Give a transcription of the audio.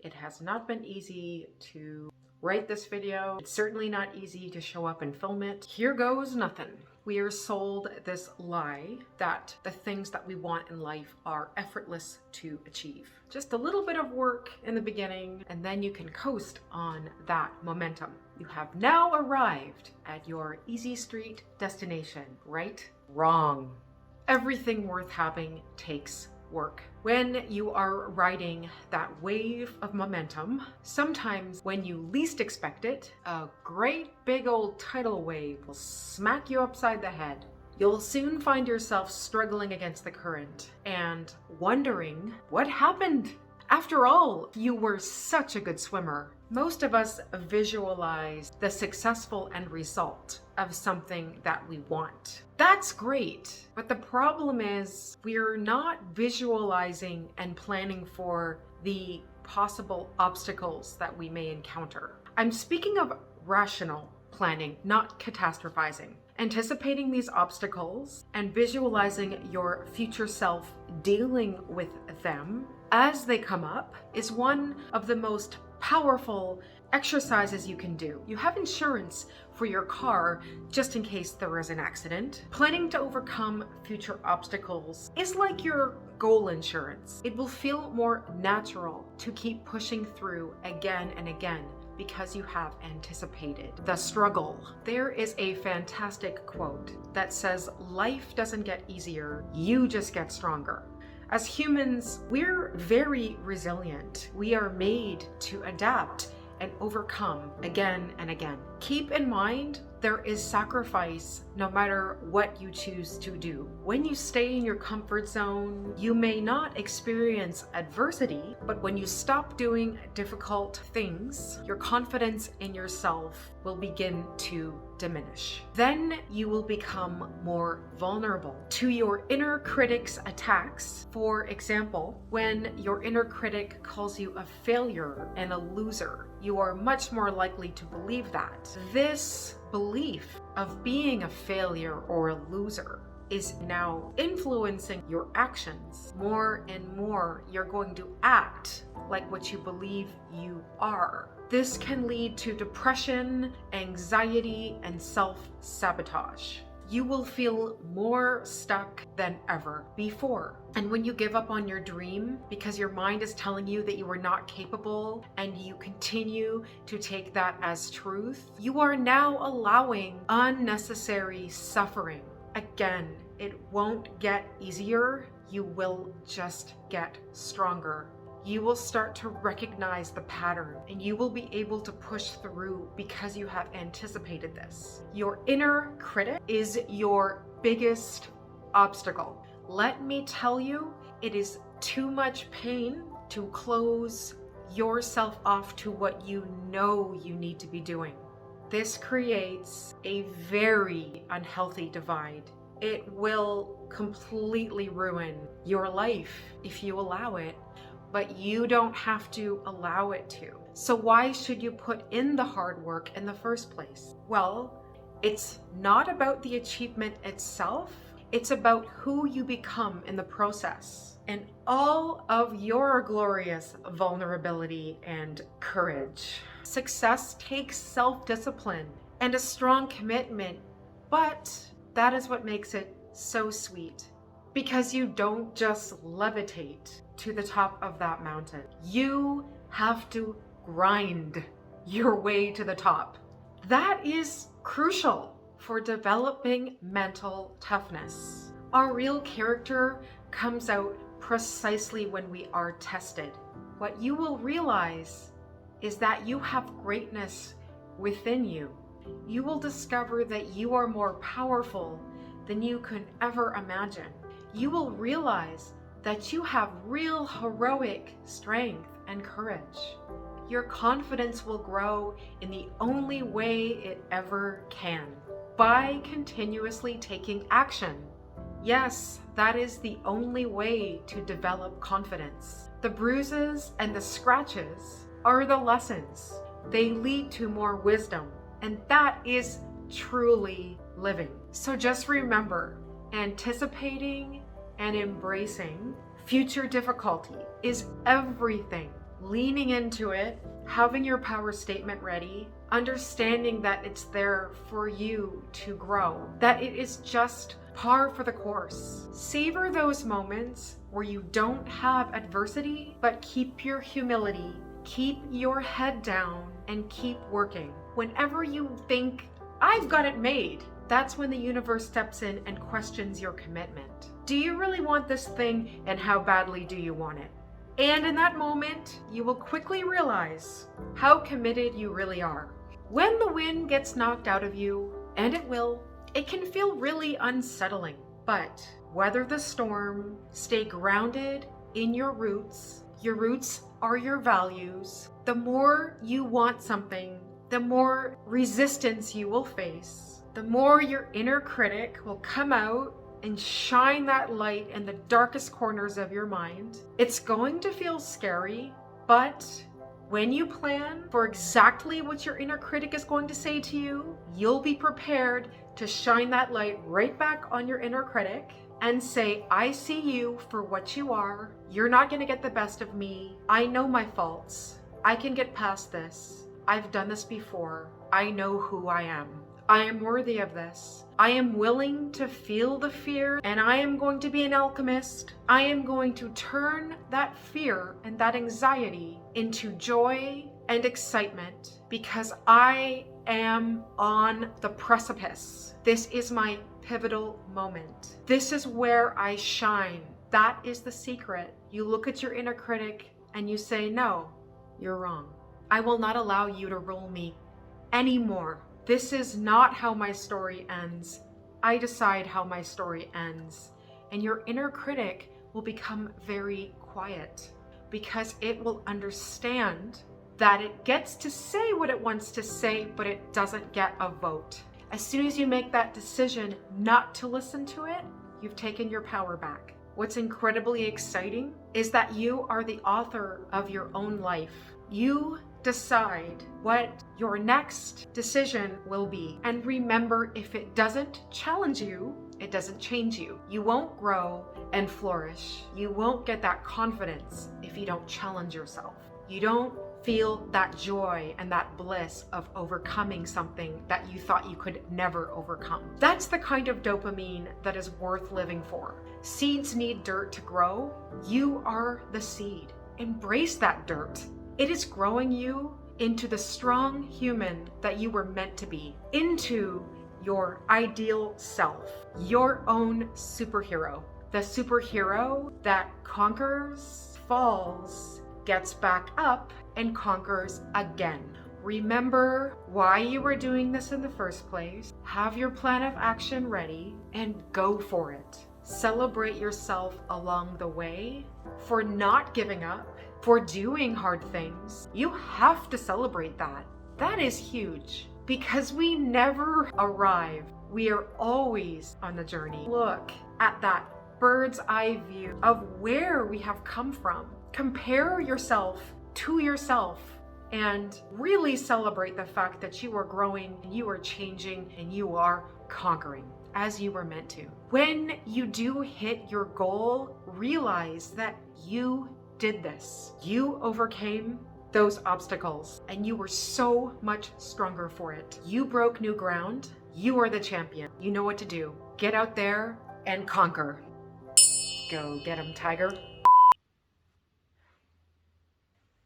It has not been easy to write this video. It's certainly not easy to show up and film it. Here goes nothing. We are sold this lie that the things that we want in life are effortless to achieve. Just a little bit of work in the beginning, and then you can coast on that momentum. You have now arrived at your easy street destination, right? Wrong. Everything worth having takes work. When you are riding that wave of momentum, sometimes when you least expect it, a great big old tidal wave will smack you upside the head. You'll soon find yourself struggling against the current and wondering what happened. After all, you were such a good swimmer. Most of us visualize the successful end result of something that we want. That's great, but the problem is we're not visualizing and planning for the possible obstacles that we may encounter. I'm speaking of rational planning, not catastrophizing. Anticipating these obstacles and visualizing your future self dealing with them as they come up is one of the most powerful exercises you can do. You have insurance for your car just in case there is an accident. Planning to overcome future obstacles is like your goal insurance. It will feel more natural to keep pushing through again and again because you have anticipated the struggle. There is a fantastic quote that says, "Life doesn't get easier, you just get stronger." As humans, we're very resilient. We are made to adapt and overcome again and again. Keep in mind, there is sacrifice no matter what you choose to do. When you stay in your comfort zone, you may not experience adversity, but when you stop doing difficult things, your confidence in yourself will begin to diminish. Then you will become more vulnerable to your inner critic's attacks. For example, when your inner critic calls you a failure and a loser, you are much more likely to believe that. This belief of being a failure or a loser is now influencing your actions. More and more, you're going to act like what you believe you are. This can lead to depression, anxiety, and self-sabotage. You will feel more stuck than ever before. And when you give up on your dream because your mind is telling you that you are not capable and you continue to take that as truth, you are now allowing unnecessary suffering. Again, it won't get easier. You will just get stronger. You will start to recognize the pattern and you will be able to push through because you have anticipated this. Your inner critic is your biggest obstacle. Let me tell you, it is too much pain to close yourself off to what you know you need to be doing. This creates a very unhealthy divide. It will completely ruin your life if you allow it. But you don't have to allow it to. So why should you put in the hard work in the first place? Well, it's not about the achievement itself. It's about who you become in the process and all of your glorious vulnerability and courage. Success takes self-discipline and a strong commitment, but that is what makes it so sweet. Because you don't just levitate to the top of that mountain. You have to grind your way to the top. That is crucial for developing mental toughness. Our real character comes out precisely when we are tested. What you will realize is that you have greatness within you. You will discover that you are more powerful than you could ever imagine. You will realize that you have real heroic strength and courage. Your confidence will grow in the only way it ever can, by continuously taking action. Yes, that is the only way to develop confidence. The bruises and the scratches are the lessons. They lead to more wisdom, and that is truly living. So just remember, anticipating and embracing future difficulty is everything leaning into it, having your power statement ready, understanding that it's there for you to grow, that it is just par for the course. Savor those moments where you don't have adversity, but keep your humility, keep your head down, and keep working. Whenever you think, I've got it made, that's when the universe steps in and questions your commitment. Do you really want this thing, and how badly do you want it? And in that moment, you will quickly realize how committed you really are. When the wind gets knocked out of you, and it will, it can feel really unsettling. But weather the storm, stay grounded in your roots. Your roots are your values. The more you want something, the more resistance you will face. The more your inner critic will come out and shine that light in the darkest corners of your mind. It's going to feel scary, but when you plan for exactly what your inner critic is going to say to you, you'll be prepared to shine that light right back on your inner critic and say, I see you for what you are. You're not going to get the best of me. I know my faults. I can get past this. I've done this before. I know who I am. I am worthy of this. I am willing to feel the fear, and I am going to be an alchemist. I am going to turn that fear and that anxiety into joy and excitement because I am on the precipice. This is my pivotal moment. This is where I shine. That is the secret. You look at your inner critic and you say, no, you're wrong. I will not allow you to rule me anymore. This is not how my story ends. I decide how my story ends. And your inner critic will become very quiet because it will understand that it gets to say what it wants to say, but it doesn't get a vote. As soon as you make that decision not to listen to it, you've taken your power back. What's incredibly exciting is that you are the author of your own life. You decide what your next decision will be. And remember, if it doesn't challenge you, it doesn't change you. You won't grow and flourish. You won't get that confidence if you don't challenge yourself. You don't feel that joy and that bliss of overcoming something that you thought you could never overcome. That's the kind of dopamine that is worth living for. Seeds need dirt to grow. You are the seed. Embrace that dirt. It is growing you into the strong human that you were meant to be, into your ideal self, your own superhero, the superhero that conquers, falls, gets back up, and conquers again. Remember why you were doing this in the first place, have your plan of action ready, and go for it. Celebrate yourself along the way for not giving up, for doing hard things. You have to celebrate that. That is huge because we never arrive. We are always on the journey. Look at that bird's eye view of where we have come from. Compare yourself to yourself and really celebrate the fact that you are growing, you are changing, and you are conquering as you were meant to. When you do hit your goal, realize that you did this. You overcame those obstacles and you were so much stronger for it. You broke new ground. You are the champion. You know what to do. Get out there and conquer. Go get 'em, tiger.